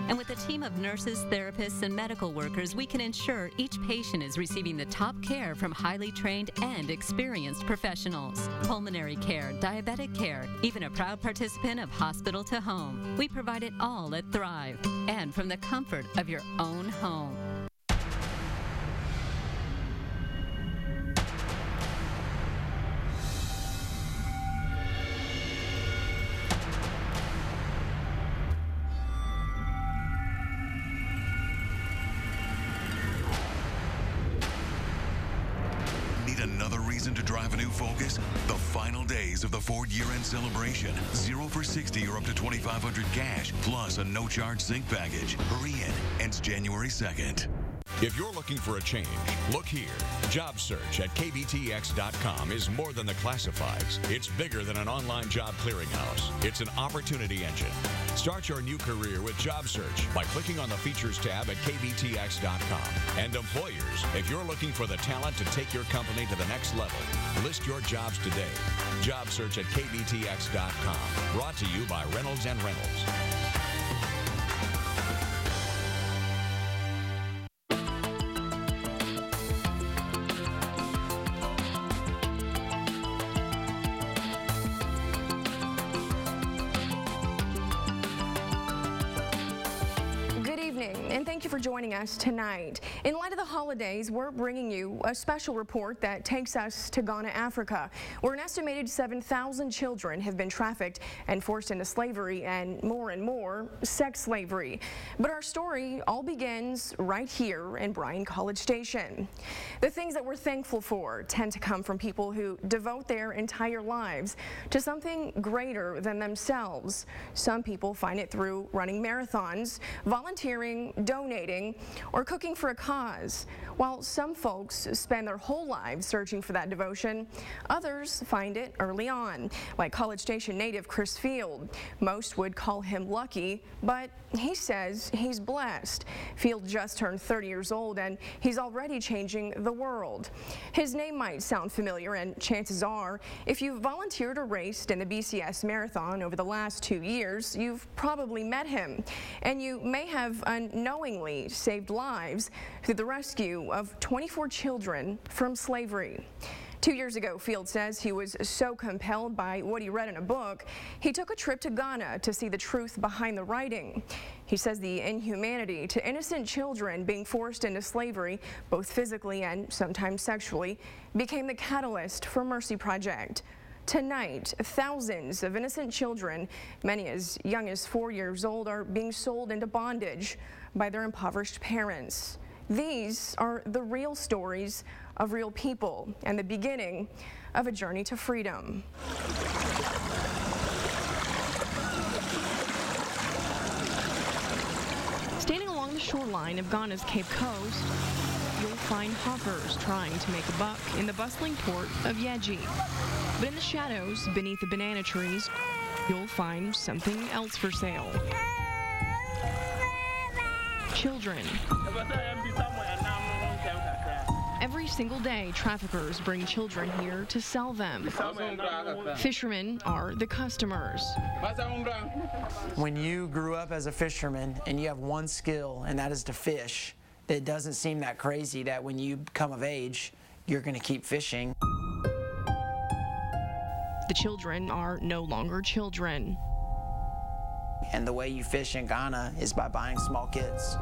And with a team of nurses, therapists, and medical workers, we can ensure each patient is receiving the top care from highly trained and experienced professionals. Pulmonary care, diabetic care, even a proud participant of Hospital to Home. We provide it all at Thrive, and from the comfort of your own home. Another reason to drive a new Focus? The final days of the Ford year-end celebration. 0 for 60 or up to $2,500 cash, plus a no-charge sync package. Hurry in. Ends January 2nd. If you're looking for a change, look here. Job search at KBTX.com is more than the classifieds. It's bigger than an online job clearinghouse. It's an opportunity engine. Start your new career with Job Search by clicking on the Features tab at KBTX.com. And employers, if you're looking for the talent to take your company to the next level, list your jobs today. Job Search at KBTX.com. Brought to you by Reynolds and Reynolds. And thank you for joining us tonight. In light of the holidays, we're bringing you a special report that takes us to Ghana, Africa, where an estimated 7,000 children have been trafficked and forced into slavery and more, sex slavery. But our story all begins right here in Bryan College Station. The things that we're thankful for tend to come from people who devote their entire lives to something greater than themselves. Some people find it through running marathons, volunteering, donating, or cooking for a cause. While some folks spend their whole lives searching for that devotion, others find it early on, like College Station native Chris Field. Most would call him lucky, but he says he's blessed. Field just turned 30 years old and he's already changing the world. His name might sound familiar, and chances are, if you've volunteered or raced in the BCS Marathon over the last 2 years, you've probably met him, and you may have unknowingly saved lives through the rescue of 24 children from slavery. 2 years ago, Field says he was so compelled by what he read in a book, he took a trip to Ghana to see the truth behind the writing. He says the inhumanity to innocent children being forced into slavery, both physically and sometimes sexually, became the catalyst for Mercy Project. Tonight, thousands of innocent children, many as young as 4 years old, are being sold into bondage by their impoverished parents. These are the real stories of real people and the beginning of a journey to freedom. Standing along the shoreline of Ghana's Cape Coast, you'll find hawkers trying to make a buck in the bustling port of Yeji. But in the shadows, beneath the banana trees, you'll find something else for sale. Children. Every single day, traffickers bring children here to sell them. Fishermen are the customers. When you grew up as a fisherman and you have one skill, and that is to fish, it doesn't seem that crazy that when you come of age, you're going to keep fishing. The children are no longer children. And the way you fish in Ghana is by buying small kids.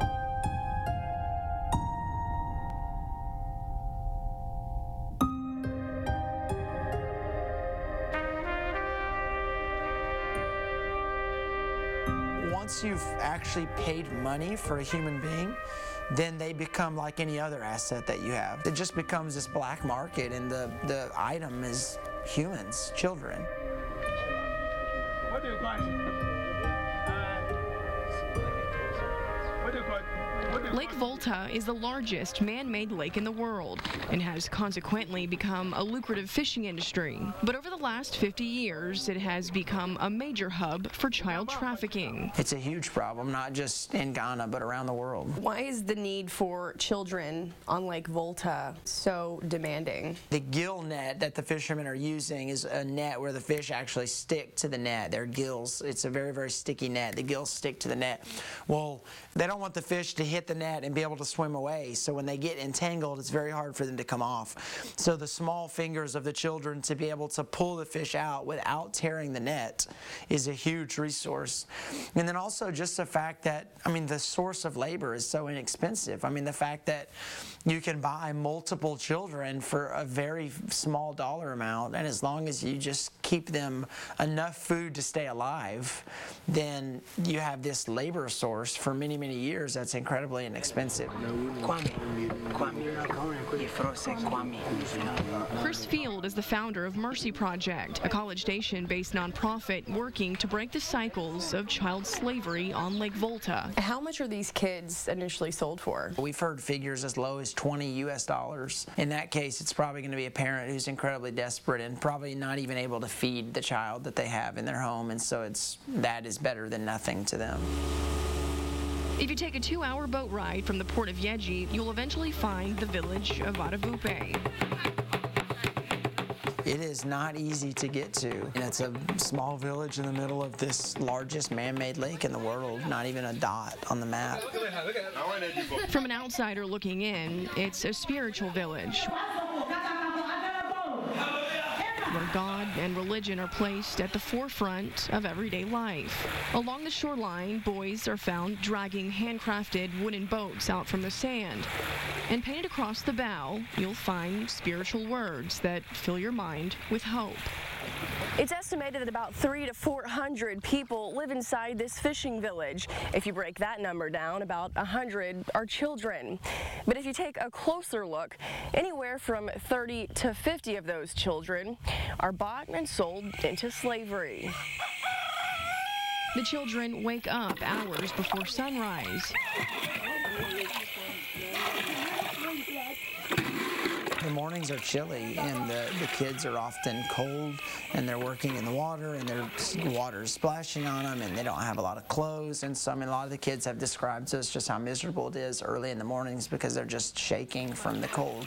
Once you've actually paid money for a human being, then they become like any other asset that you have. It just becomes this black market, and the item is humans, children. What do you call it? What do you call it? What Lake Volta is the largest man-made lake in the world and has consequently become a lucrative fishing industry. But over the last 50 years, it has become a major hub for child trafficking. It's a huge problem, not just in Ghana, but around the world. Why is the need for children on Lake Volta so demanding? The gill net that the fishermen are using is a net where the fish actually stick to the net. Their gills, it's a very, very sticky net. The gills stick to the net. Well, they don't want the fish to hit the net and be able to swim away. So when they get entangled, it's very hard for them to come off. So the small fingers of the children to be able to pull the fish out without tearing the net is a huge resource. And then also just the fact that, I mean, the source of labor is so inexpensive. I mean, the fact that you can buy multiple children for a very small dollar amount, and as long as you just keep them enough food to stay alive, then you have this labor source for many, many years that's incredibly inexpensive. Chris Field is the founder of Mercy Project, a College Station-based nonprofit working to break the cycles of child slavery on Lake Volta. How much are these kids initially sold for? We've heard figures as low as $20 US. In that case, it's probably going to be a parent who's incredibly desperate and probably not even able to feed the child that they have in their home, and so that is better than nothing to them. If you take a 2-hour boat ride from the port of Yeji, you'll eventually find the village of Adavupe. It is not easy to get to, and it's a small village in the middle of this largest man-made lake in the world, not even a dot on the map. From an outsider looking in, it's a spiritual village where God and religion are placed at the forefront of everyday life. Along the shoreline, boys are found dragging handcrafted wooden boats out from the sand. And painted across the bow, you'll find spiritual words that fill your mind with hope. It's estimated that about 300 to 400 people live inside this fishing village. If you break that number down, about 100 are children. But if you take a closer look, anywhere from 30 to 50 of those children are bought and sold into slavery. The children wake up hours before sunrise. The mornings are chilly, and the kids are often cold, and they're working in the water, and their water is splashing on them, and they don't have a lot of clothes. And so, I mean, a lot of the kids have described to us just how miserable it is early in the mornings because they're just shaking from the cold.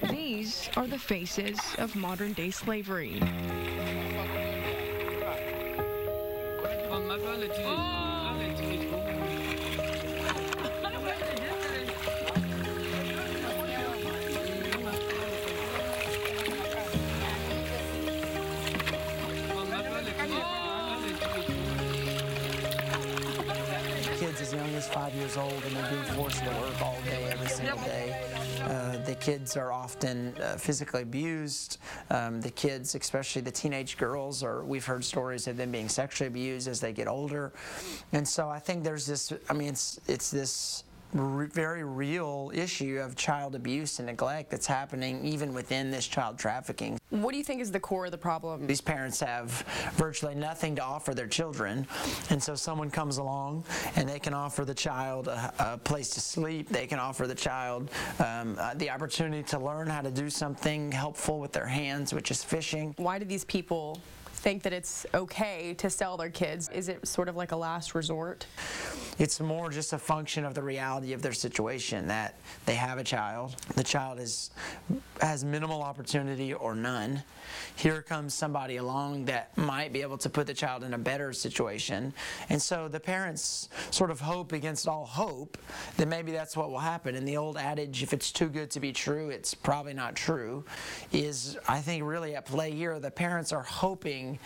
These are the faces of modern-day slavery. Kids as young as 5 years old, and they're being forced to work all day, every single day. The kids are often physically abused. The kids, especially the teenage girls, we've heard stories of them being sexually abused as they get older. And so I think there's this, I mean, it's this very real issue of child abuse and neglect that's happening even within this child trafficking. What do you think is the core of the problem? These parents have virtually nothing to offer their children, and so someone comes along and they can offer the child a place to sleep. They can offer the child the opportunity to learn how to do something helpful with their hands, which is fishing. Why do these people think that it's okay to sell their kids? Is it sort of like a last resort? It's more just a function of the reality of their situation, that they have a child. The child has minimal opportunity or none. Here comes somebody along that might be able to put the child in a better situation. And so the parents sort of hope against all hope that maybe that's what will happen. And the old adage, if it's too good to be true, it's probably not true, is, I think, really at play here. The parents are hoping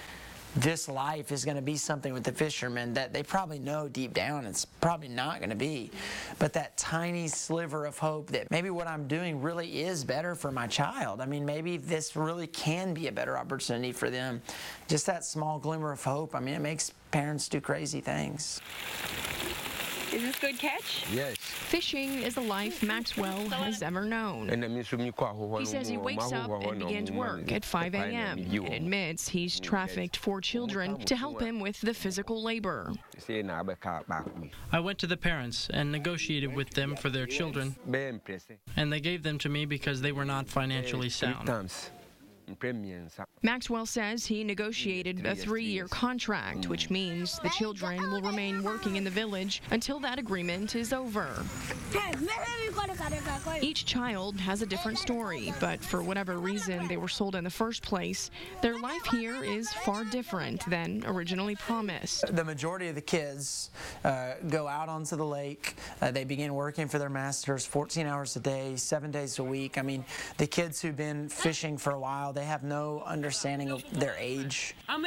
this life is going to be something with the fishermen that they probably know deep down it's probably not going to be. But that tiny sliver of hope that maybe what I'm doing really is better for my child. I mean, maybe this really can be a better opportunity for them. Just that small glimmer of hope, I mean, it makes parents do crazy things. Is this good catch? Yes. Fishing is a life Maxwell has ever known. He says he wakes up and begins work at 5 a.m. and admits he's trafficked 4 children to help him with the physical labor. I went to the parents and negotiated with them for their children, and they gave them to me because they were not financially sound. Maxwell says he negotiated a 3-year contract, which means the children will remain working in the village until that agreement is over. Each child has a different story, but for whatever reason they were sold in the first place, their life here is far different than originally promised. The majority of the kids go out onto the lake. They begin working for their masters 14 hours a day, 7 days a week. I mean, the kids who've been fishing for a while, they have no understanding of their age. I'm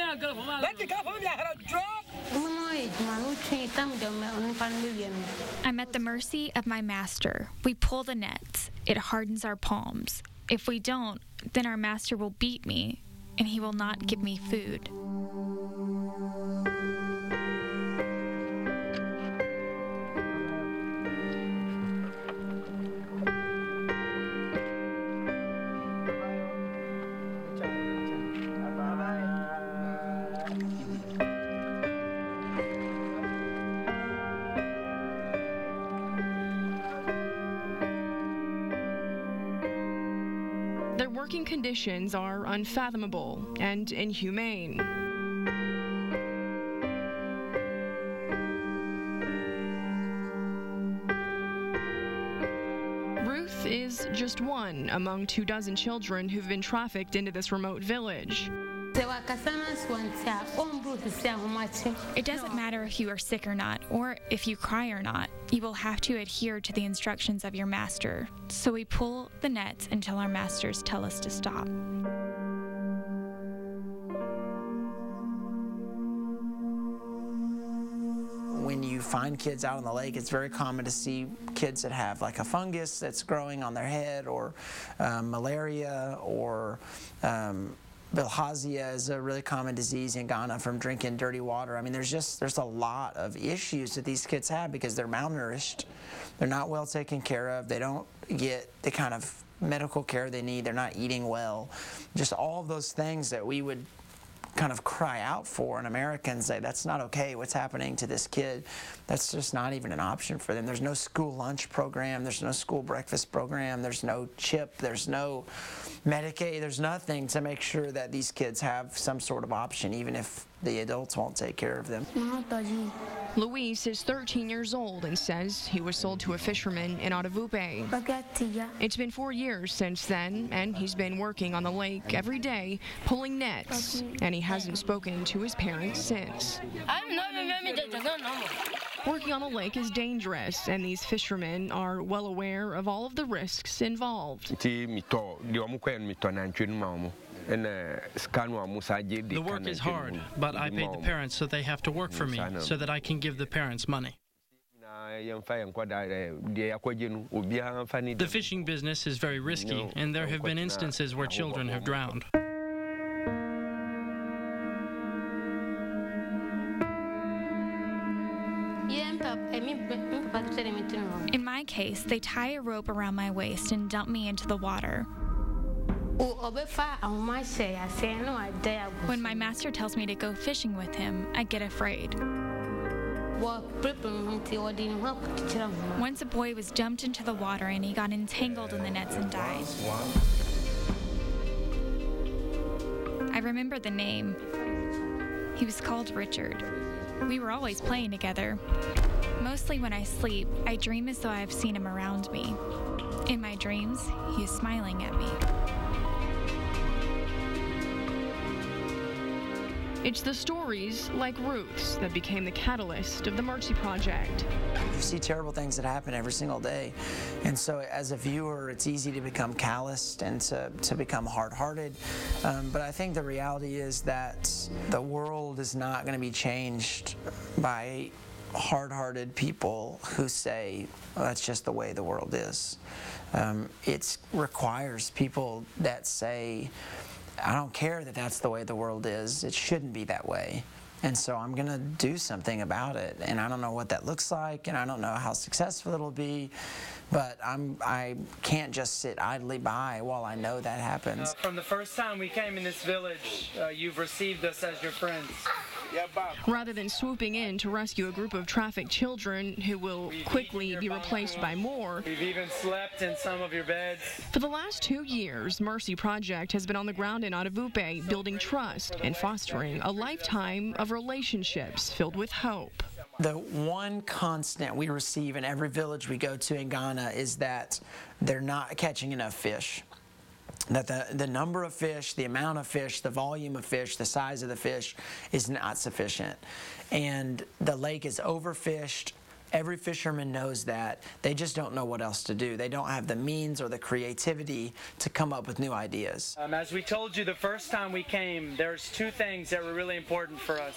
at the mercy of my master. We pull the nets. It hardens our palms. If we don't, then our master will beat me, and he will not give me food. Their working conditions are unfathomable and inhumane. Ruth is just one among 24 children who've been trafficked into this remote village. It doesn't matter if you are sick or not, or if you cry or not. You will have to adhere to the instructions of your master. So we pull the nets until our masters tell us to stop. When you find kids out on the lake, it's very common to see kids that have like a fungus that's growing on their head, or malaria, or bilharzia is a really common disease in Ghana from drinking dirty water. I mean, there's a lot of issues that these kids have because they're malnourished. They're not well taken care of. They don't get the kind of medical care they need. They're not eating well. Just all of those things that we would kind of cry out for in America and say, that's not okay, what's happening to this kid. That's just not even an option for them. There's no school lunch program, there's no school breakfast program, there's no CHIP, there's no Medicaid, there's nothing to make sure that these kids have some sort of option, even if the adults won't take care of them. Luis is 13 years old and says he was sold to a fisherman in Otavupe. It's been 4 years since then, and he's been working on the lake every day, pulling nets, and he hasn't spoken to his parents since. Working on the lake is dangerous, and these fishermen are well aware of all of the risks involved. The work is hard, but I paid the parents, so they have to work for me, so that I can give the parents money. The fishing business is very risky, and there have been instances where children have drowned. In my case, they tie a rope around my waist and dump me into the water. When my master tells me to go fishing with him, I get afraid. Once a boy was dumped into the water and he got entangled in the nets and died. I remember the name. He was called Richard. We were always playing together. Mostly when I sleep, I dream as though I have seen him around me. In my dreams, he is smiling at me. It's the stories like Ruth's that became the catalyst of the Mercy Project. You see terrible things that happen every single day. And so as a viewer, it's easy to become calloused and to become hard-hearted. But I think the reality is that the world is not going to be changed by hard-hearted people who say, well, that's just the way the world is. It requires people that say, I don't care that that's the way the world is. It shouldn't be that way. And so I'm going to do something about it. And I don't know what that looks like, and I don't know how successful it'll be, but I can't just sit idly by while I know that happens. From the first time we came in this village, you've received us as your friends. Rather than swooping in to rescue a group of trafficked children who will quickly be replaced by more, we've even slept in some of your beds. For the last 2 years, Mercy Project has been on the ground in Otavupe, building trust and fostering a lifetime of relationships filled with hope. The one constant we receive in every village we go to in Ghana is that they're not catching enough fish. That the number of fish, the amount of fish, the volume of fish, the size of the fish is not sufficient. And the lake is overfished. Every fisherman knows that. They just don't know what else to do. They don't have the means or the creativity to come up with new ideas. As we told you the first time we came, there's 2 things that were really important for us.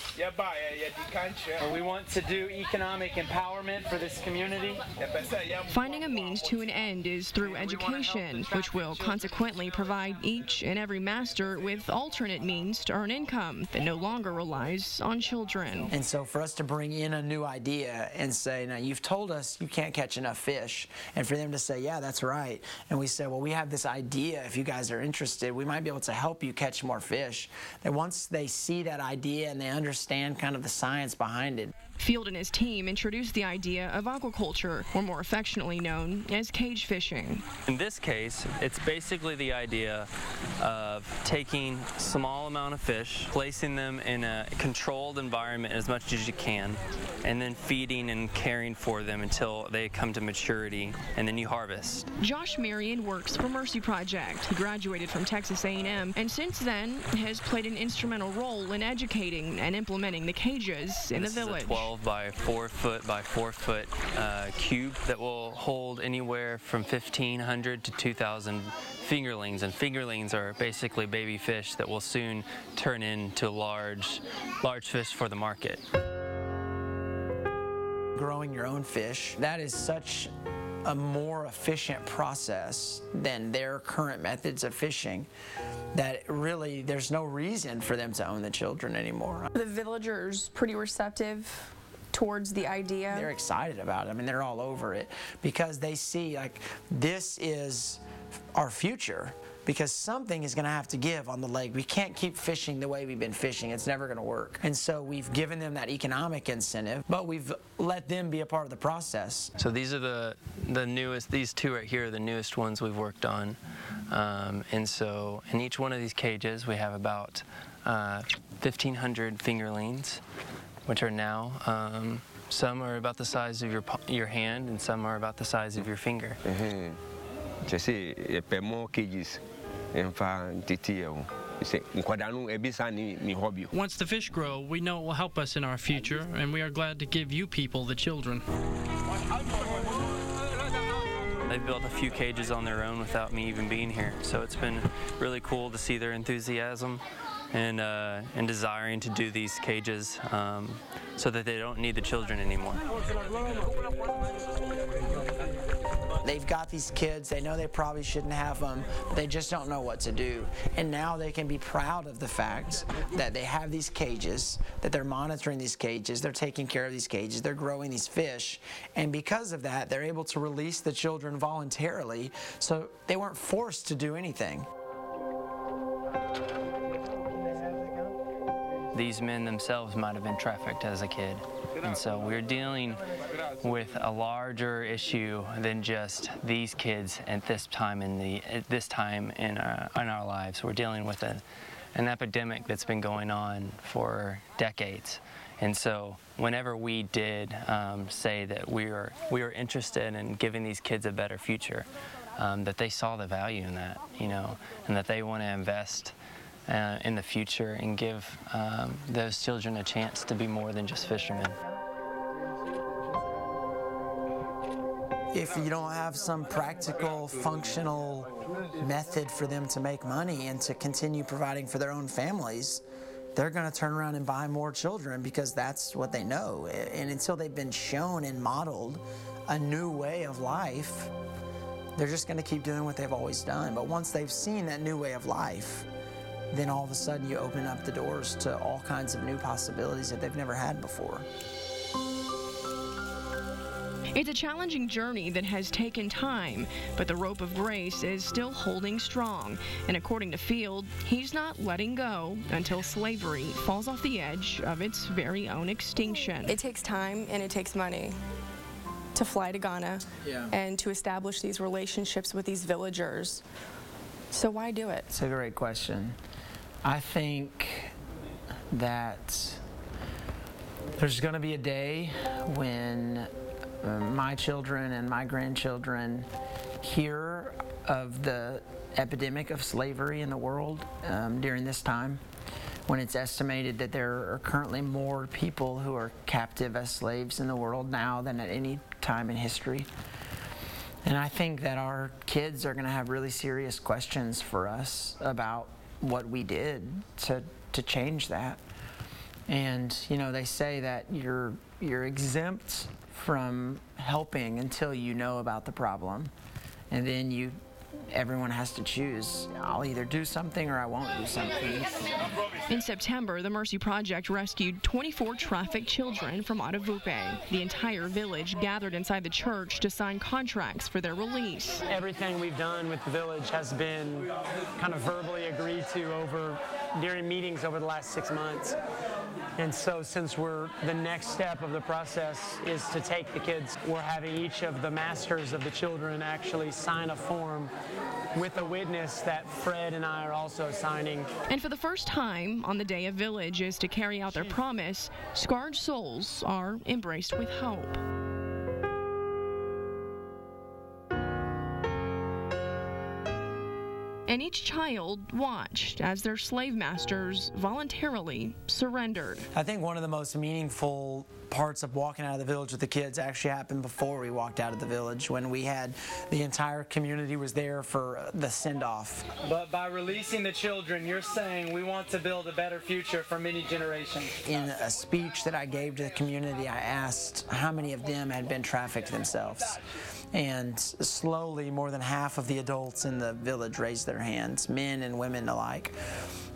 We want to do economic empowerment for this community. Finding a means to an end is through education, which will consequently provide each and every master with alternate means to earn income that no longer relies on children. And so for us to bring in a new idea and say, now you've told us you can't catch enough fish, and for them to say, yeah, that's right, and we say, well, we have this idea, if you guys are interested, we might be able to help you catch more fish. And once they see that idea and they understand kind of the science behind it. Field and his team introduced the idea of aquaculture, or more affectionately known as cage fishing. In this case, it's basically the idea of taking a small amount of fish, placing them in a controlled environment as much as you can, and then feeding and caring for them until they come to maturity, and then you harvest. Josh Marion works for Mercy Project. He graduated from Texas A&M, and since then has played an instrumental role in educating and implementing the cages in the village. This is a 12 by 4 foot by 4 foot cube that will hold anywhere from 1,500 to 2,000 fingerlings, and fingerlings are basically baby fish that will soon turn into large fish for the market. Growing your own fish, that is such a more efficient process than their current methods of fishing that really there's no reason for them to own the children anymore. The villagers pretty receptive towards the idea. They're excited about it. I mean, they're all over it because they see like this is our future, because something is going to have to give on the lake. We can't keep fishing the way we've been fishing. It's never going to work. And so we've given them that economic incentive, but we've let them be a part of the process. So these are the newest, these 2 right here are the newest ones we've worked on. And so in each one of these cages, we have about 1,500 fingerlings, which are now, some are about the size of your hand, and some are about the size of your finger. Once the fish grow, we know it will help us in our future, and we are glad to give you people the children. They've built a few cages on their own without me even being here, so it's been really cool to see their enthusiasm and desiring to do these cages so that they don't need the children anymore. They've got these kids, they know they probably shouldn't have them, but they just don't know what to do. And now they can be proud of the fact that they have these cages, that they're monitoring these cages, they're taking care of these cages, they're growing these fish, and because of that, they're able to release the children voluntarily, so they weren't forced to do anything. These men themselves might have been trafficked as a kid. And so we're dealing with a larger issue than just these kids at this time in our lives. We're dealing with an epidemic that's been going on for decades. And so whenever we did say that we were interested in giving these kids a better future, that they saw the value in that, and that they want to invest in the future and give those children a chance to be more than just fishermen. If you don't have some practical, functional method for them to make money and to continue providing for their own families, they're going to turn around and buy more children because that's what they know. And until they've been shown and modeled a new way of life, they're just going to keep doing what they've always done. But once they've seen that new way of life, then all of a sudden you open up the doors to all kinds of new possibilities that they've never had before. It's a challenging journey that has taken time, but the rope of grace is still holding strong. And according to Field, he's not letting go until slavery falls off the edge of its very own extinction. It takes time and it takes money to fly to Ghana and to establish these relationships with these villagers. So why do it? It's a great question. I think that there's going to be a day when my children and my grandchildren hear of the epidemic of slavery in the world during this time, when it's estimated that there are currently more people who are captive as slaves in the world now than at any time in history. And I think that our kids are going to have really serious questions for us about what we did to change that. And, you know, they say that you're exempt from helping until you know about the problem, and then everyone has to choose. I'll either do something or I won't do something. In September, the Mercy Project rescued 24 trafficked children from Atavupe. The entire village gathered inside the church to sign contracts for their release. Everything we've done with the village has been kind of verbally agreed to during meetings over the last 6 months. And so since the next step of the process is to take the kids, we're having each of the masters of the children actually sign a form with a witness that Fred and I are also signing. And for the first time on the Day of Village is to carry out their promise, scarred souls are embraced with hope. And each child watched as their slave masters voluntarily surrendered. I think one of the most meaningful parts of walking out of the village with the kids actually happened before we walked out of the village, when we had the entire community was there for the send-off. But by releasing the children, you're saying we want to build a better future for many generations. In a speech that I gave to the community, I asked how many of them had been trafficked themselves. And slowly, more than half of the adults in the village raised their hands, men and women alike.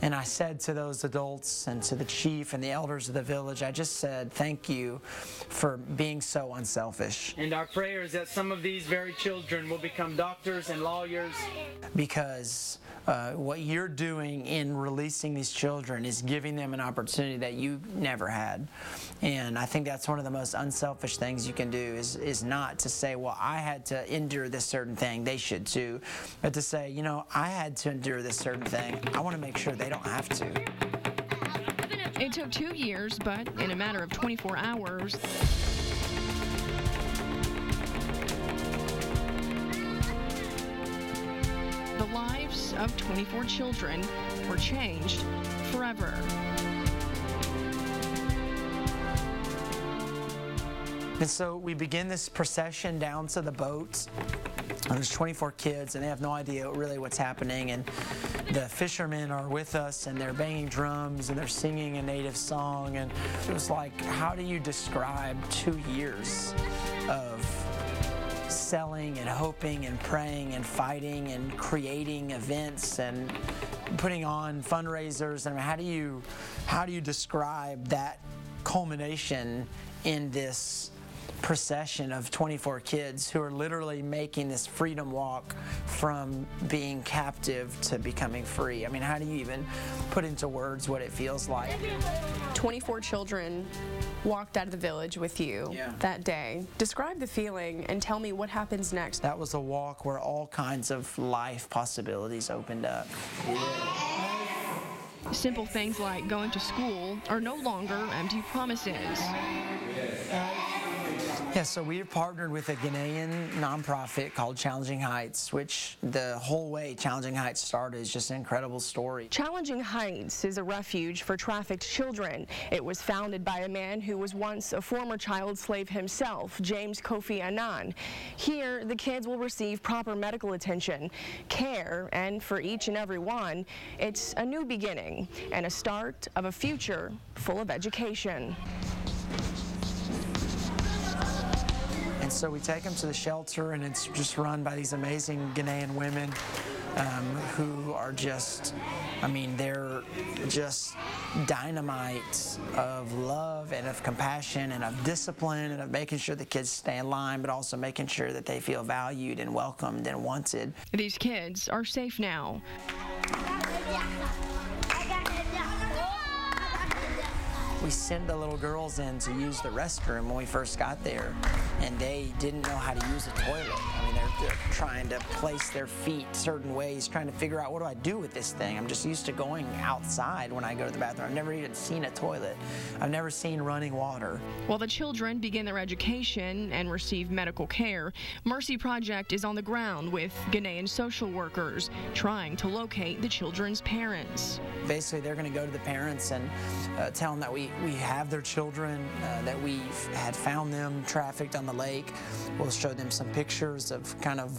And I said to those adults and to the chief and the elders of the village, I just said, thank you for being so unselfish. And our prayer is that some of these very children will become doctors and lawyers. Because what you're doing in releasing these children is giving them an opportunity that you never had. And I think that's one of the most unselfish things you can do is not to say, well, I had to endure this certain thing, they should too. But to say, you know, I had to endure this certain thing, I want to make sure they don't have to. It took 2 years, but in a matter of 24 hours, the lives of 24 children were changed forever. And so we begin this procession down to the boats. There's 24 kids, and they have no idea really what's happening. And the fishermen are with us, and they're banging drums, and they're singing a native song. And it was like, how do you describe 2 years of selling and hoping and praying and fighting and creating events and putting on fundraisers? I mean, how do you describe that culmination in this procession of 24 kids who are literally making this freedom walk from being captive to becoming free? I mean, how do you even put into words what it feels like? 24 children walked out of the village with you that day. Describe the feeling and tell me what happens next. That was a walk where all kinds of life possibilities opened up. Simple things like going to school are no longer empty promises. Yeah, so we've partnered with a Ghanaian nonprofit called Challenging Heights, which the whole way Challenging Heights started is just an incredible story. Challenging Heights is a refuge for trafficked children. It was founded by a man who was once a former child slave himself, James Kofi Annan. Here, the kids will receive proper medical attention, care, and for each and every one, it's a new beginning and a start of a future full of education. And so we take them to the shelter, and it's just run by these amazing Ghanaian women who are just, I mean, they're just dynamite of love and of compassion and of discipline and of making sure the kids stay in line, but also making sure that they feel valued and welcomed and wanted. These kids are safe now. We sent the little girls in to use the restroom when we first got there, and they didn't know how to use a toilet. I mean, they're trying to place their feet certain ways, trying to figure out, what do I do with this thing? I'm just used to going outside when I go to the bathroom. I've never even seen a toilet. I've never seen running water. While the children begin their education and receive medical care, Mercy Project is on the ground with Ghanaian social workers trying to locate the children's parents. Basically, they're going to go to the parents and tell them that we have their children, that we had found them trafficked on the lake. We'll show them some pictures of kind of,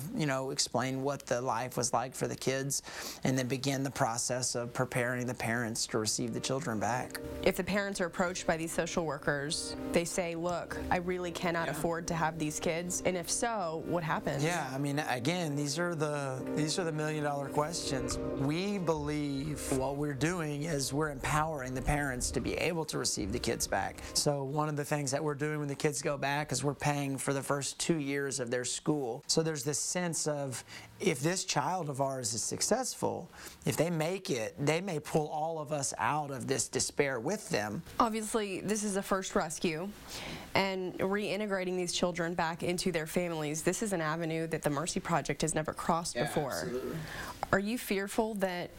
explain what the life was like for the kids, and then begin the process of preparing the parents to receive the children back. If the parents are approached by these social workers, they say, look, I really cannot afford to have these kids, and if so, what happens? Yeah, I mean, again, these are the million-dollar questions. We believe what we're doing is we're empowering the parents to be able to receive the kids back. So one of the things that we're doing when the kids go back is we're paying for the first 2 years of their school. So there's this sense of, if this child of ours is successful, if they make it, they may pull all of us out of this despair with them. Obviously, this is a first rescue, and reintegrating these children back into their families, this is an avenue that the Mercy Project has never crossed before. Absolutely. Are you fearful that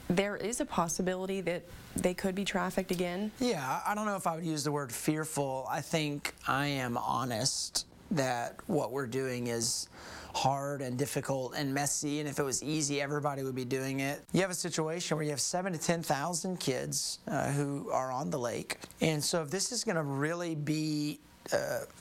there is a possibility that they could be trafficked again? Yeah, I don't know if I would use the word fearful. I think I am honest that what we're doing is hard and difficult and messy, and if it was easy, everybody would be doing it. You have a situation where you have 7,000 to 10,000 kids who are on the lake, and so if this is going to really be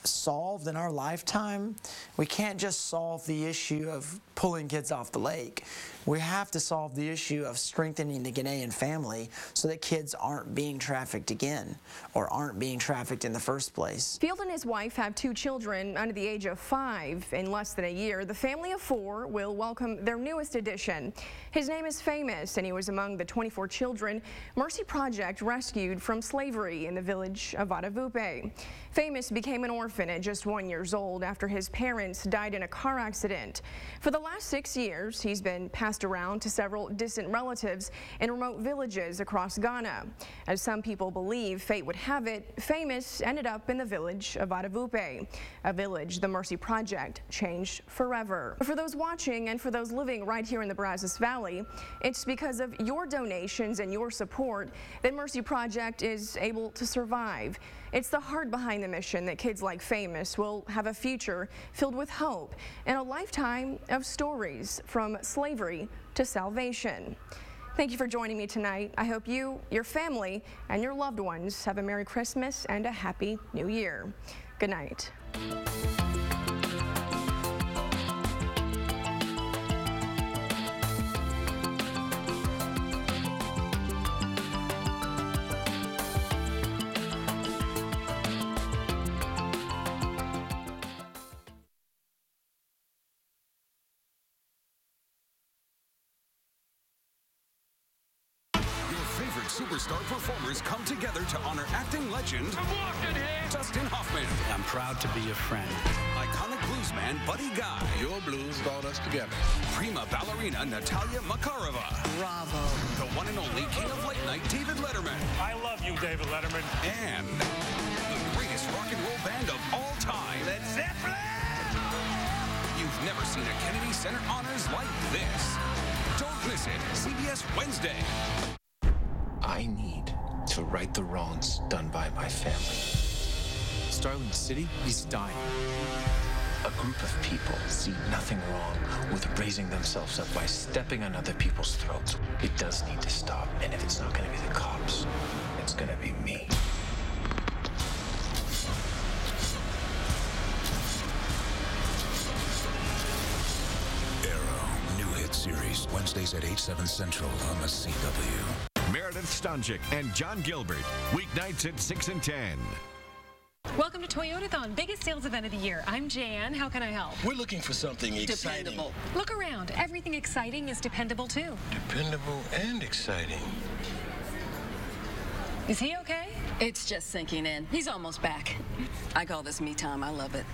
solved in our lifetime, we can't just solve the issue of pulling kids off the lake. We have to solve the issue of strengthening the Ghanaian family so that kids aren't being trafficked again or aren't being trafficked in the first place. Field and his wife have 2 children under the age of 5. In less than a year, the family of 4 will welcome their newest addition. His name is Famous, and he was among the 24 children Mercy Project rescued from slavery in the village of Vadavupe. Famous became an orphan at just 1 year old after his parents died in a car accident. For the last 6 years, he's been passed around to several distant relatives in remote villages across Ghana. As some people believe fate would have it, Famous ended up in the village of Vadavupe, a village the Mercy Project changed forever. For those watching and for those living right here in the Brazos Valley, it's because of your donations and your support that Mercy Project is able to survive. It's the heart behind the mission that kids like Famous will have a future filled with hope and a lifetime of stories from slavery to salvation. Thank you for joining me tonight. I hope you, your family, and your loved ones have a Merry Christmas and a Happy New Year. Good night. Superstar performers come together to honor acting legend Dustin Hoffman. I'm proud to be your friend. Iconic bluesman Buddy Guy. Your blues brought us together. Prima ballerina Natalia Makarova. Bravo. The one and only king of late night David Letterman. I love you, David Letterman. And the greatest rock and roll band of all time. Led Zeppelin! You've never seen a Kennedy Center Honors like this. Don't miss it. CBS Wednesday. I need to right the wrongs done by my family. Starling City is dying. A group of people see nothing wrong with raising themselves up by stepping on other people's throats. It does need to stop, and if it's not going to be the cops, it's going to be me. Arrow, new hit series, Wednesdays at 8/7 Central on the CW. Meredith Stanczyk and John Gilbert, weeknights at 6 and 10. Welcome to Toyotathon, biggest sales event of the year. I'm Jan. How can I help? We're looking for something exciting. Dependable. Look around. Everything exciting is dependable, too. Dependable and exciting. Is he okay? It's just sinking in. He's almost back. I call this me time. I love it.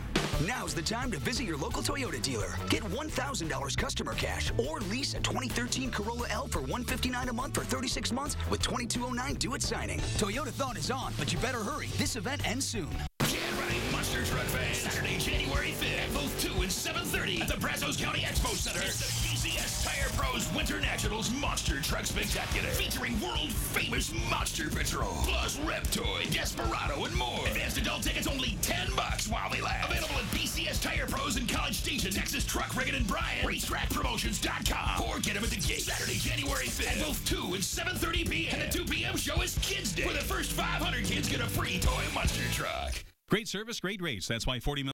Now's the time to visit your local Toyota dealer. Get $1,000 customer cash or lease a 2013 Corolla L for $159 a month for 36 months with $22.09 due at signing. Toyotathon is on, but you better hurry. This event ends soon. Get ready, Monster Truck fans. Saturday, January 5th at both 2 and 7:30 at the Brazos County Expo Center. It's the PCS Tire Pros Winter Nationals Monster Truck Spectacular, featuring world-famous Monster Patrol, plus Reptoy, Desperado, and more. Advanced adult tickets only $10 while they last. Available at PCS Tire Pros in College Station, Texas Truck, Riggin and Bryan, RacetrackPromotions.com, or get them at the gate. Saturday, January 5th at both 2 and 7:30 p.m. And the 2 p.m. show is Kids Day, where the first 500 kids get a free toy monster truck. Great service, great rates. That's why 40 million